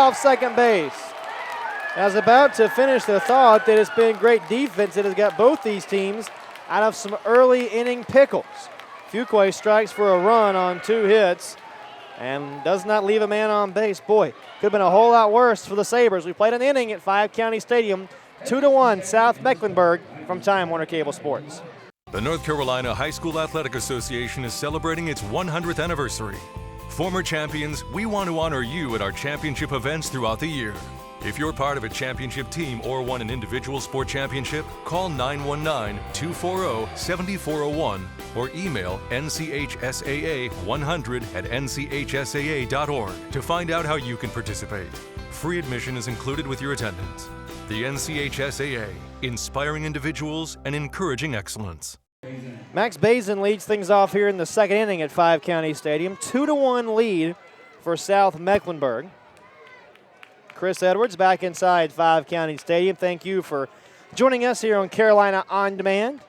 off second base. I was about to finish the thought that it's been great defense that has got both these teams out of some early inning pickles. Fuqua strikes for a run on 2 hits and does not leave a man on base. Boy, could have been a whole lot worse for the Sabres. We played an inning at 5 County Stadium, 2-1 South Mecklenburg from Time Warner Cable Sports. The North Carolina High School Athletic Association is celebrating its 100th anniversary. Former champions, we want to honor you at our championship events throughout the year. If you're part of a championship team or won an individual sport championship, call 919-240-7401 or email nchsaa100@nchsaa.org to find out how you can participate. Free admission is included with your attendance. The NCHSAA, inspiring individuals and encouraging excellence. Max Bazin leads things off here in the second inning at 5 County Stadium. 2-1 lead for South Mecklenburg. Chris Edwards back inside 5 County Stadium. Thank you for joining us here on Carolina On Demand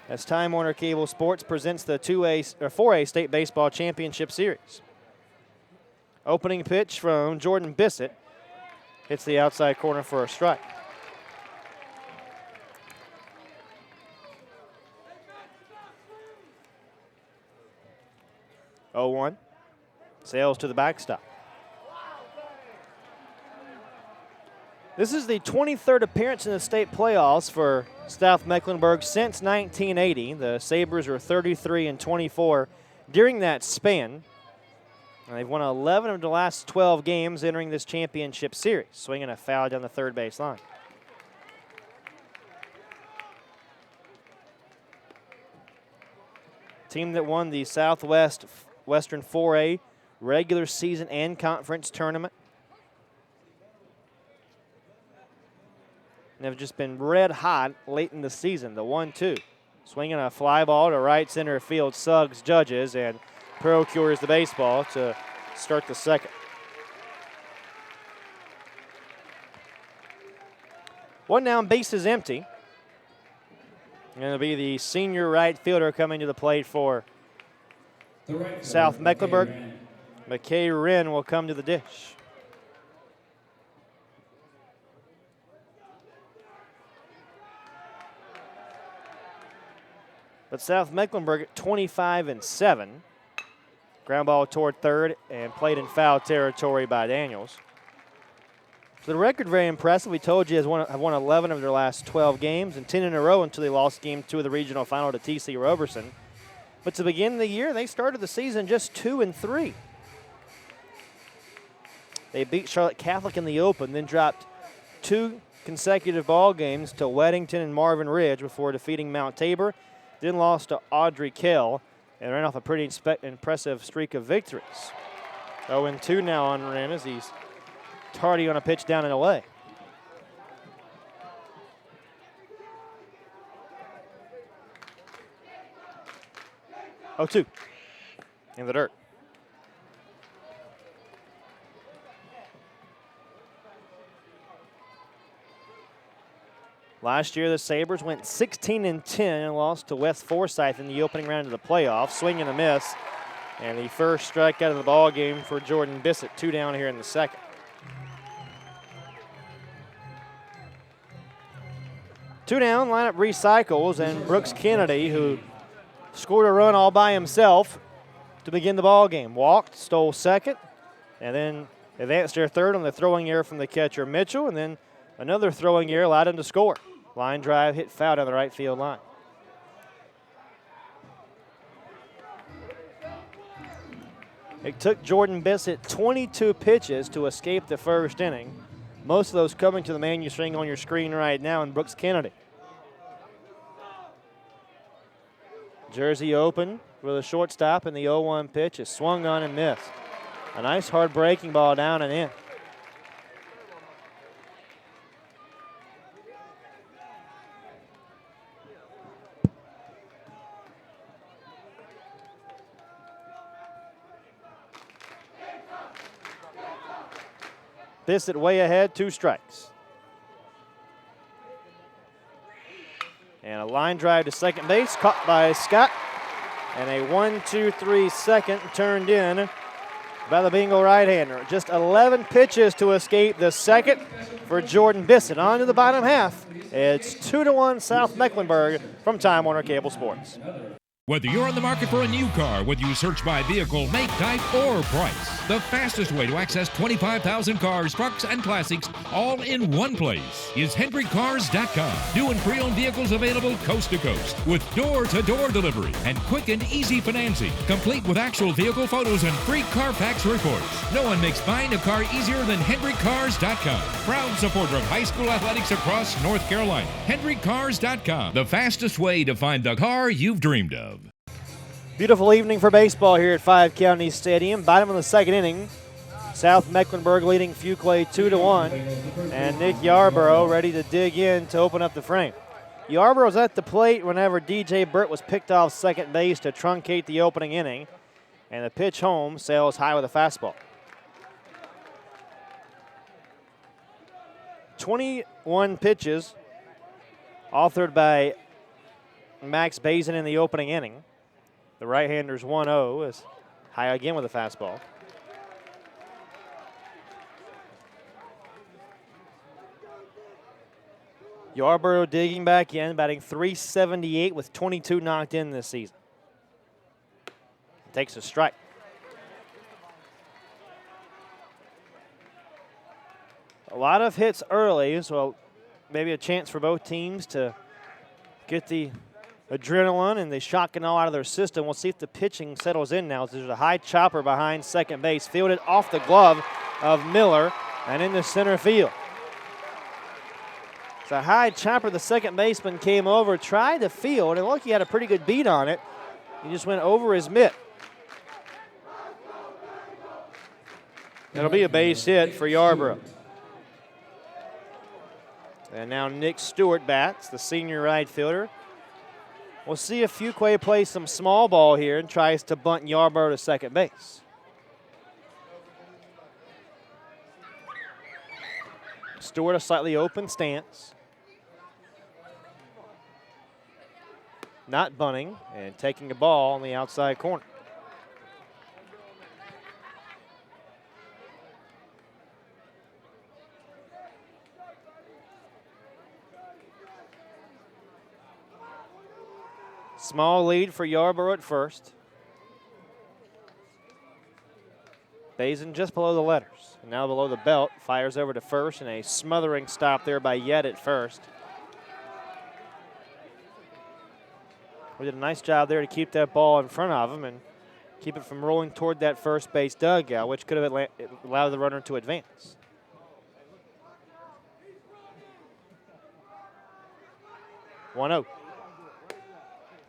as Time Warner Cable Sports presents the 4A State Baseball Championship Series. Opening pitch from Jordan Bissett. Hits the outside corner for a strike. Oh, 1. Sails to the backstop. This is the 23rd appearance in the state playoffs for South Mecklenburg since 1980. The Sabres were 33-24 during that span. And they've won 11 of the last 12 games entering this championship series, swinging a foul down the third base line. Team that won the Southwest Western 4A regular season and conference tournament. And have just been red hot late in the season. The 1-2. Swinging a fly ball to right center field. Suggs judges and procures the baseball to start the second. One down, base is empty. And it'll be the senior right fielder coming to the plate for South Mecklenburg. McKay Wren will come to the dish. But South Mecklenburg at 25-7. Ground ball toward third and played in foul territory by Daniels. So the record very impressive. We told you have won 11 of their last 12 games and 10 in a row until they lost game 2 of the regional final to TC Roberson. But to begin the year, they started the season just 2-3. They beat Charlotte Catholic in the open, then dropped 2 consecutive ball games to Weddington and Marvin Ridge before defeating Mount Tabor. Then lost to Audrey Kell and ran off a pretty impressive streak of victories. 0-2 now on Wren as he's tardy on a pitch down and away. Oh, 2 in the dirt. Last year, the Sabres went 16-10 and lost to West Forsyth in the opening round of the playoffs. Swing and a miss, and the first strikeout of the ball game for Jordan Bissett. 2 down here in the second. Two down, lineup recycles, and Brooks Kennedy, who scored a run all by himself to begin the ball game. Walked, stole second, and then advanced their third on the throwing error from the catcher Mitchell, and then another throwing error allowed him to score. Line drive hit foul down the right field line. It took Jordan Bissett 22 pitches to escape the first inning. Most of those coming to the man you're seeing on your screen right now in Brooks Kennedy. Jersey open with a shortstop, and the 0-1 pitch is swung on and missed. A nice hard breaking ball down and in. Bissett way ahead, 2 strikes. And a line drive to second base, caught by Scott. And a 1-2-3 second turned in by the Bengal right-hander. Just 11 pitches to escape the second for Jordan Bissett. On to the bottom half. It's 2-1 South Mecklenburg from Time Warner Cable Sports. Whether you're on the market for a new car, whether you search by vehicle, make, type, or price, the fastest way to access 25,000 cars, trucks, and classics all in one place is HendrickCars.com. New and pre-owned vehicles available coast to coast with door-to-door delivery and quick and easy financing, complete with actual vehicle photos and free Carfax reports. No one makes buying a car easier than HendrickCars.com. Proud supporter of high school athletics across North Carolina. HendrickCars.com, the fastest way to find the car you've dreamed of. Beautiful evening for baseball here at 5 County Stadium. Bottom of the second inning. South Mecklenburg leading Fuquay 2-1. And Nick Yarborough ready to dig in to open up the frame. Yarborough's at the plate whenever DJ Burt was picked off second base to truncate the opening inning. And the pitch home sails high with a fastball. 21 pitches authored by Max Bazin in the opening inning. The right-hander's 1-0 is high again with a fastball. Yarborough digging back in, batting .378 with 22 knocked in this season. Takes a strike. A lot of hits early, so maybe a chance for both teams to get the adrenaline and the shock and all out of their system. We'll see if the pitching settles in now. There's a high chopper behind second base, fielded off the glove of Miller and into center field. It's a high chopper. The second baseman came over, tried to field, and look, he had a pretty good beat on it. He just went over his mitt. It'll be a base hit for Yarborough. And now Nick Stewart bats, the senior right fielder. We'll see if Fuquay plays some small ball here and tries to bunt Yarborough to second base. Stewart a slightly open stance. Not bunting and taking a ball on the outside corner. Small lead for Yarborough at first. Bazin just below the letters. And now below the belt, fires over to first, and a smothering stop there by Yet at first. We did a nice job there to keep that ball in front of him and keep it from rolling toward that first base dugout, which could have allowed the runner to advance. One 0.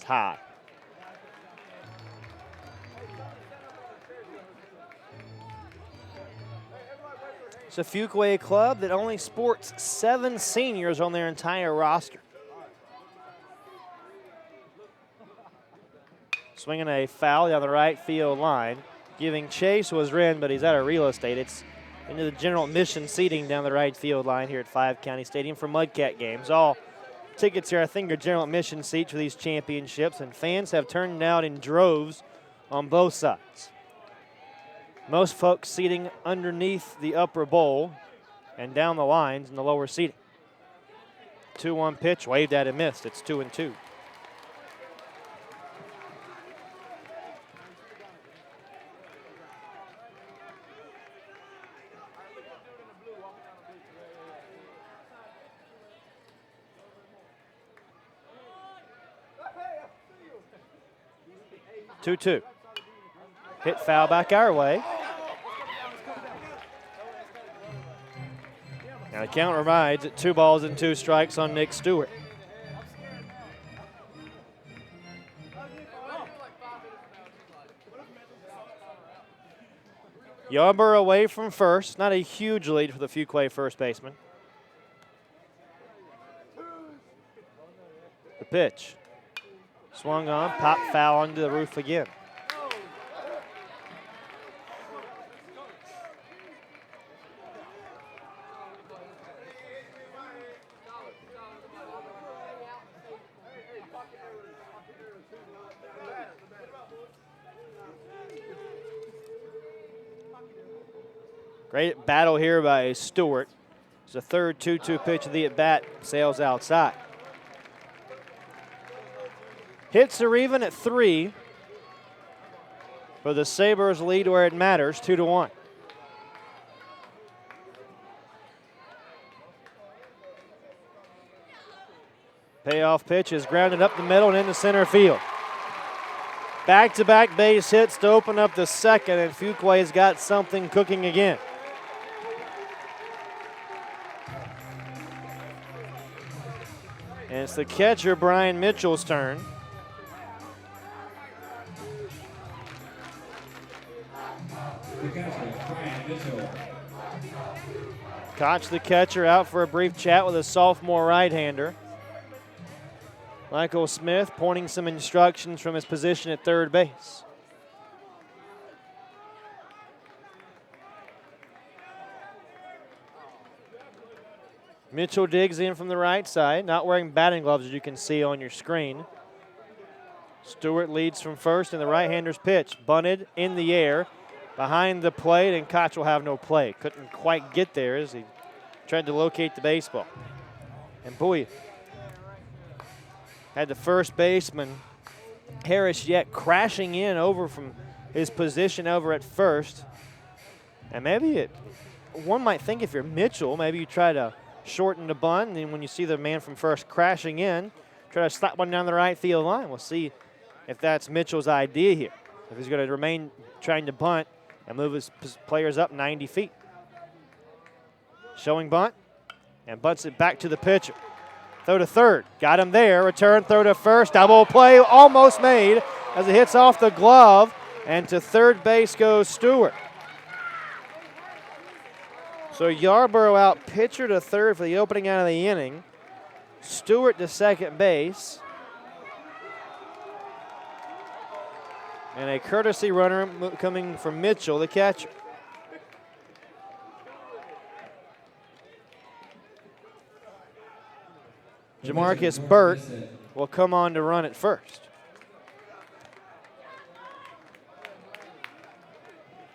High. It's a Fuquay club that only sports 7 seniors on their entire roster. Swinging a foul down the right field line. Giving chase was Wren, but he's out of real estate. It's into the general admission seating down the right field line here at 5 County Stadium for Mudcat games. All tickets here, I think, are general admission seats for these championships, and fans have turned out in droves on both sides. Most folks seating underneath the upper bowl and down the lines in the lower seating. 2-1 pitch, waved at and missed. It's 2-2. Two. Hit foul back our way. Now the count remains at 2 balls and 2 strikes on Nick Stewart. Yarborough away from first. Not a huge lead for the Fuquay first baseman. The pitch. Swung on, pop foul onto the roof again. Great battle here by Stewart. It's the third 2-2 pitch of the at-bat, sails outside. Hits are even at 3. For the Sabres lead where it matters, 2-1. Payoff pitch is grounded up the middle and into center field. Back-to-back base hits to open up the second, and Fuquay's got something cooking again. And it's the catcher, Brian Mitchell's turn. Koch, the catcher, out for a brief chat with a sophomore right-hander. Michael Smith pointing some instructions from his position at third base. Mitchell digs in from the right side, not wearing batting gloves as you can see on your screen. Stewart leads from first and the right-hander's pitch. Bunted in the air behind the plate, and Koch will have no play. Couldn't quite get there as he tried to locate the baseball. And boy, had the first baseman, Harris, yet crashing in over from his position over at first. And maybe one might think if you're Mitchell, maybe you try to shorten the bunt, and then when you see the man from first crashing in, try to slap one down the right field line. We'll see if that's Mitchell's idea here. If he's going to remain trying to bunt and move his players up 90 feet. Showing bunt, and bunts it back to the pitcher. Throw to third, got him there, return, throw to first, double play, almost made as it hits off the glove, and to third base goes Stewart. So Yarborough out pitcher to third for the opening out of the inning. Stewart to second base. And a courtesy runner coming from Mitchell, the catcher. Jamarcus Burt will come on to run at first.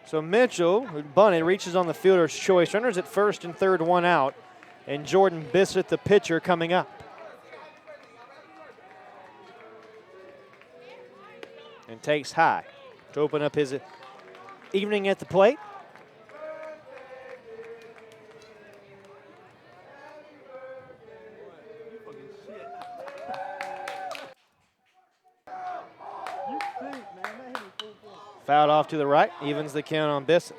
So Mitchell, who bunted, reaches on the fielder's choice. Runners at first and third, one out. And Jordan Bissett, the pitcher, coming up. And takes high to open up his evening at the plate. Fouled off to the right, evens the count on Bissett.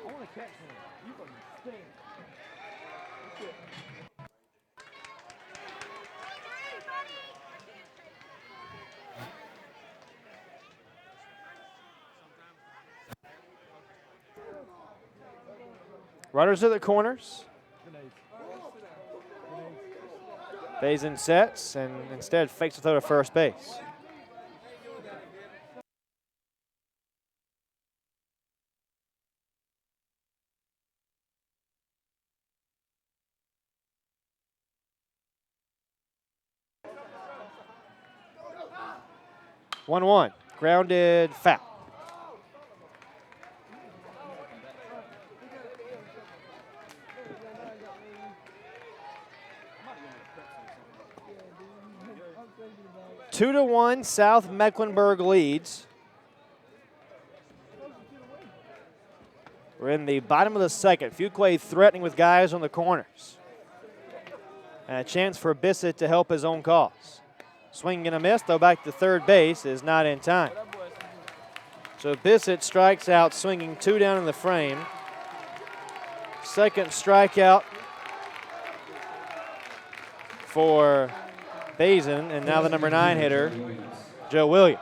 Runners at the corners. Bazin sets and instead fakes a throw to first base. One, grounded foul. Two to one, South Mecklenburg leads. We're in the bottom of the second. Fuquay threatening with guys on the corners. And a chance for Bissett to help his own cause. Swing and a miss, though back to third base is not in time. So Bissett strikes out, swinging two down in the frame. Second strikeout for Bazin, and now the number 9 hitter, Joe Williams.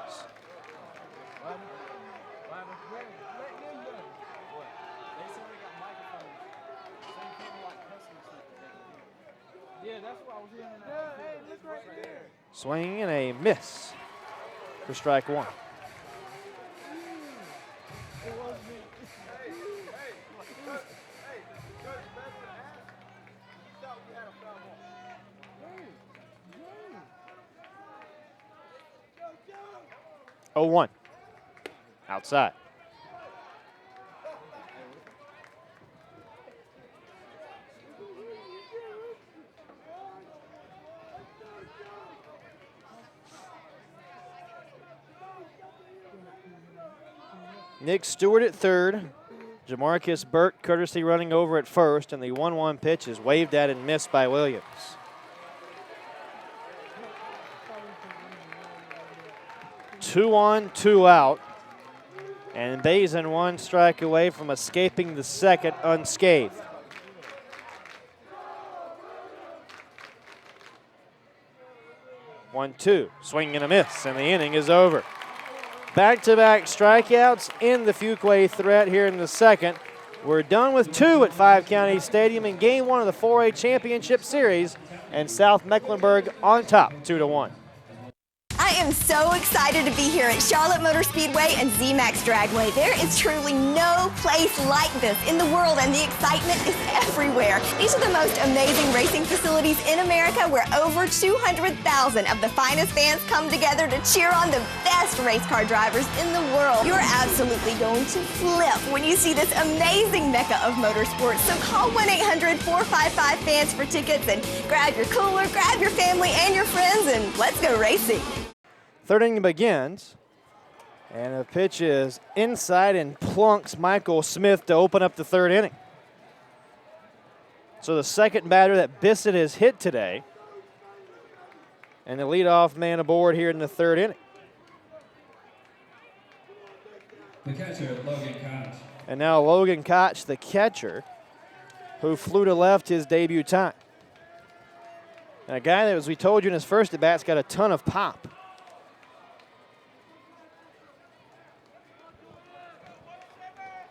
Swing and a miss for strike one. Oh, 1 outside. Nick Stewart at third. Jamarcus Burt courtesy running over at first, and the 1-1 pitch is waved at and missed by Williams. Two on, two out. And Basin one strike away from escaping the second unscathed. One, two, swing and a miss, and the inning is over. Back-to-back strikeouts in the Fuquay threat here in the second. We're done with two at 5 County Stadium in Game 1 of the 4A Championship Series, and South Mecklenburg on top, 2-1. I am so excited to be here at Charlotte Motor Speedway and ZMAX Dragway. There is truly no place like this in the world, and the excitement is everywhere. These are the most amazing racing facilities in America, where over 200,000 of the finest fans come together to cheer on the best race car drivers in the world. You're absolutely going to flip when you see this amazing mecca of motorsports. So call 1-800-455-FANS for tickets, and grab your cooler, grab your family and your friends, and let's go racing. Third inning begins, and the pitch is inside and plunks Michael Smith to open up the third inning. So the second batter that Bissett has hit today, and the leadoff man aboard here in the third inning. The catcher, Logan Koch. And now Logan Koch, the catcher, who flew to left his debut time. And a guy that, as we told you in his first at-bat's, got a ton of pop.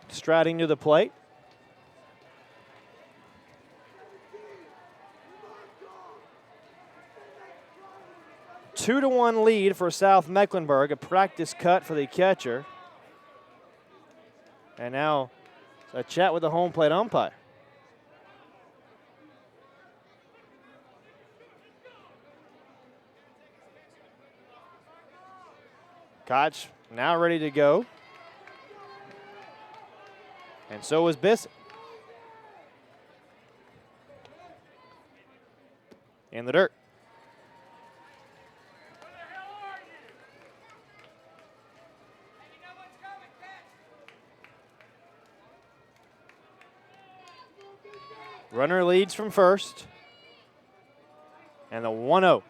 Striding to the plate. Two to one lead for South Mecklenburg, a practice cut for the catcher. And now a chat with the home plate umpire. Koch now ready to go. And so is Bissett. In the dirt. Runner leads from first. And the 1-0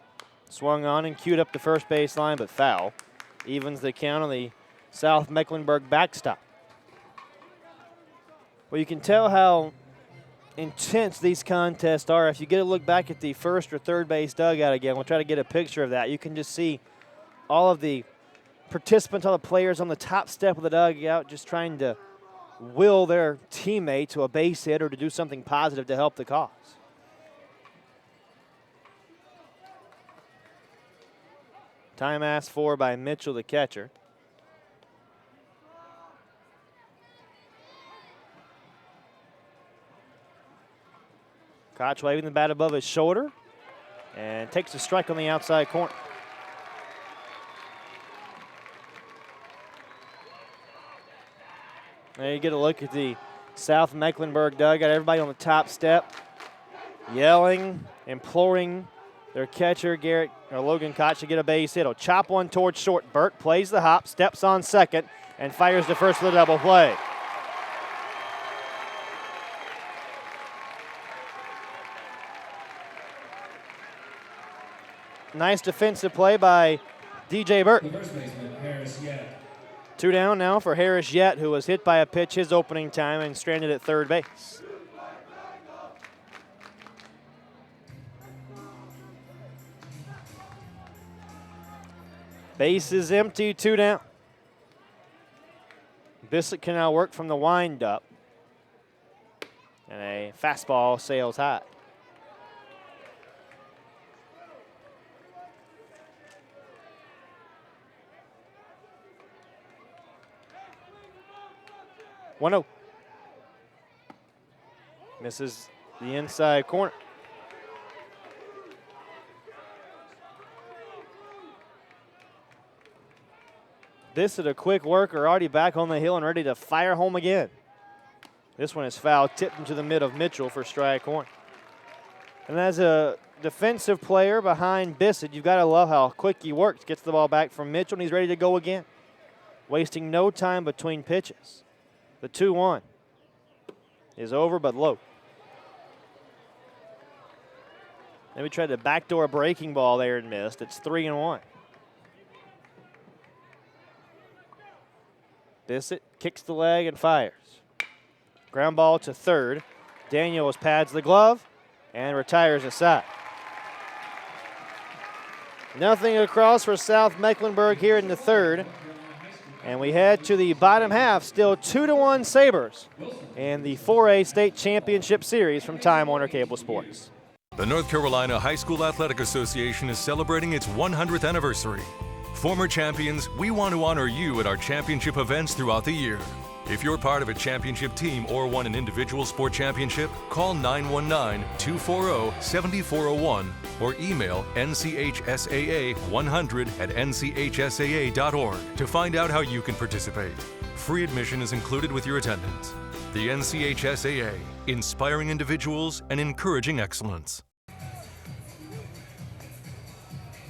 swung on and queued up the first base line, but foul. Evens the count on the South Mecklenburg backstop. Well, you can tell how intense these contests are if you get a look back at the first or third base dugout again. We'll try to get a picture of that. You can just see all of the participants, all the players on the top step of the dugout just trying to will their teammate to a base hit or to do something positive to help the cause. Time asked for by Mitchell, the catcher. Koch waving the bat above his shoulder and takes a strike on the outside corner. There you get a look at the South Mecklenburg dugout. Everybody on the top step yelling, imploring their catcher, Logan Koch, to get a base hit. He'll chop one towards short. Burt plays the hop, steps on second, and fires to first for the double play. Nice defensive play by DJ Burt. The first baseman, Harris Yett. Two down now for Harris Yett, who was hit by a pitch his opening time and stranded at third base. Base is empty, two down. Bissett can now work from the windup. And a fastball sails high. One 0. Misses the inside corner. This is a quick worker, already back on the hill and ready to fire home again. This one is foul, tipped into the mid of Mitchell for strike one. And as a defensive player behind Bissett, you've got to love how quick he works. Gets the ball back from Mitchell, and he's ready to go again. wasting no time between pitches. The 2-1 is over but low. Then we tried the backdoor breaking ball there and missed. It's 3-1. Bissett kicks the leg and fires. Ground ball to third. Daniels pads the glove and retires aside. Nothing across for South Mecklenburg here in the third. And we head to the bottom half, still 2-1 Sabres in the 4A State Championship Series from Time Warner Cable Sports. The North Carolina High School Athletic Association is celebrating its 100th anniversary. Former champions, we want to honor you at our championship events throughout the year. If you're part of a championship team or won an individual sport championship, call 919-240-7401 or email nchsaa100@nchsaa.org to find out how you can participate. Free admission is included with your attendance. The NCHSAA, inspiring individuals and encouraging excellence.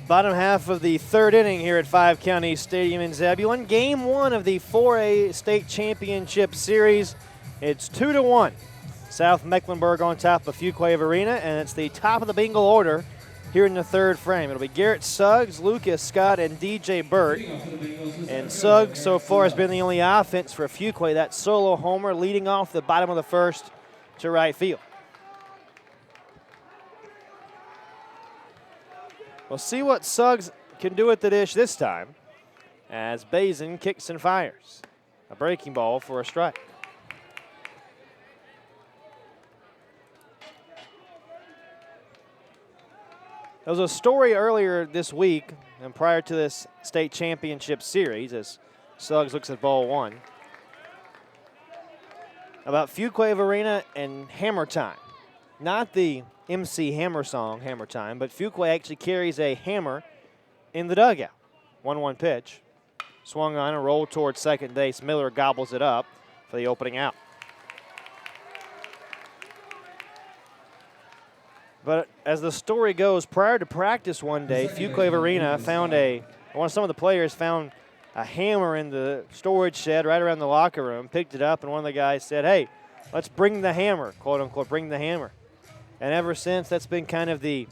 Bottom half of the third inning here at 5 County Stadium in Zebulon. Game 1 of the 4A State Championship Series. It's 2-1. South Mecklenburg on top of Fuquay Arena, and it's the top of the bingo order here in the third frame. It'll be Garrett Suggs, Lucas Scott, and DJ Burt. And Suggs so far has been the only offense for Fuquay. That solo homer leading off the bottom of the first to right field. We'll see what Suggs can do at the dish this time as Bazin kicks and fires. A breaking ball for a strike. There was a story earlier this week and prior to this state championship series as Suggs looks at ball one about Fuquay Arena and Hammer Time. Not the MC Hammer song, Hammer Time, but Fuquay actually carries a hammer in the dugout. 1-1 pitch. Swung on and rolled towards second base. Miller gobbles it up for the opening out. But as the story goes, prior to practice one day, Fuquay Arena found some of the players found a hammer in the storage shed right around the locker room, picked it up, and one of the guys said, "Hey, let's bring the hammer," quote unquote, bring the hammer. And ever since, that's been kind of the,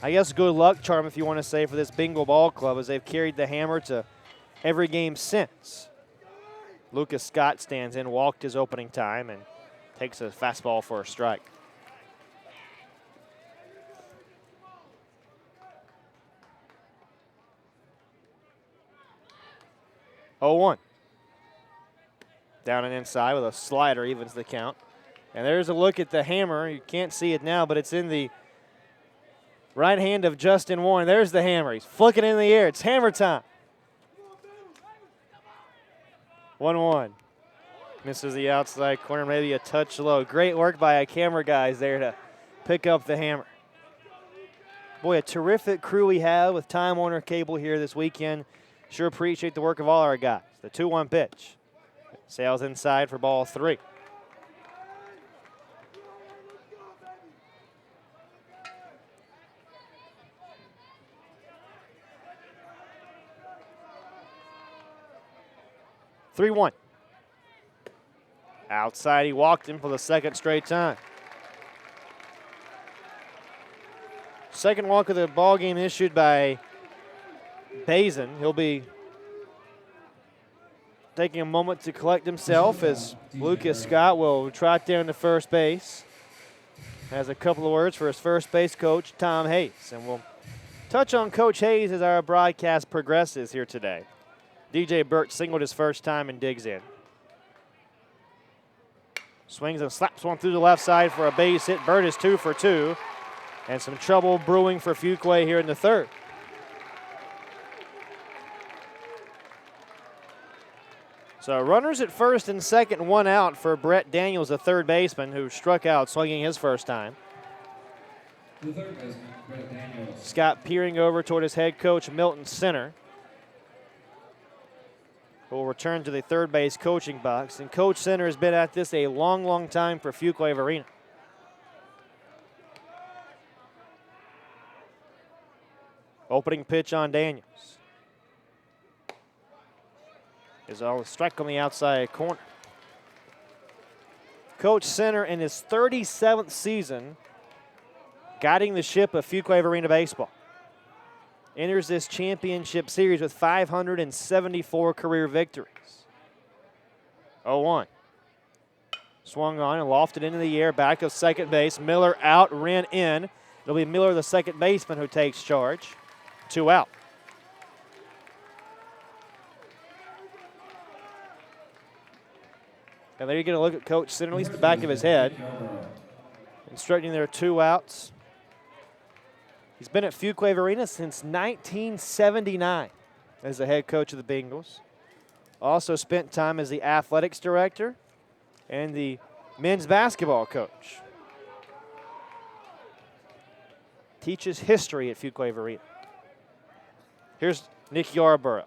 I guess, good luck charm, if you want to say, for this bingo ball club, as they've carried the hammer to every game since. Lucas Scott stands in, walked his opening time, and takes a fastball for a strike. Oh, 1. Down and inside with a slider, evens the count. And there's a look at the hammer. You can't see it now, but it's in the right hand of Justin Warren. There's the hammer. He's flicking it in the air. It's hammer time. 1-1. Misses the outside corner, maybe a touch low. Great work by our camera guys there to pick up the hammer. Boy, a terrific crew we have with Time Warner Cable here this weekend. Sure appreciate the work of all our guys. The 2-1 pitch. Sails inside for ball 3. (3-1). Outside, he walked him for the second straight time. Second walk of the ball game issued by Bazin. He'll be taking a moment to collect himself as Lucas Scott will trot down to first base. Has a couple of words for his first base coach, Tom Hayes. And we'll touch on Coach Hayes as our broadcast progresses here today. DJ Burt singled his first time and digs in. Swings and slaps one through the left side for a base hit. Burt is 2 for 2. And some trouble brewing for Fuquay here in the third. So runners at first and second, 1 out for Brett Daniels, the third baseman, who struck out swinging his first time. The third baseman, Brett Daniels. Scott peering over toward his head coach, Milton Center, who will return to the third base coaching box. And Coach Center has been at this a long, long time for Fuquay Arena. Opening pitch on Daniels. is all strike on the outside corner. Coach Center in his 37th season guiding the ship of Fuquay Arena baseball. Enters this championship series with 574 career victories. 0-1. Swung on and lofted into the air, back of second base. Miller out, Wren in. It'll be Miller, the second baseman, who takes charge. 2 out. And there you get a look at Coach Center, at least the back of his head. Instructing there 2 outs. He's been at Fuquay Arena since 1979 as the head coach of the Bengals. Also spent time as the athletics director and the men's basketball coach. Teaches history at Fuquay Arena. Here's Nick Yarborough.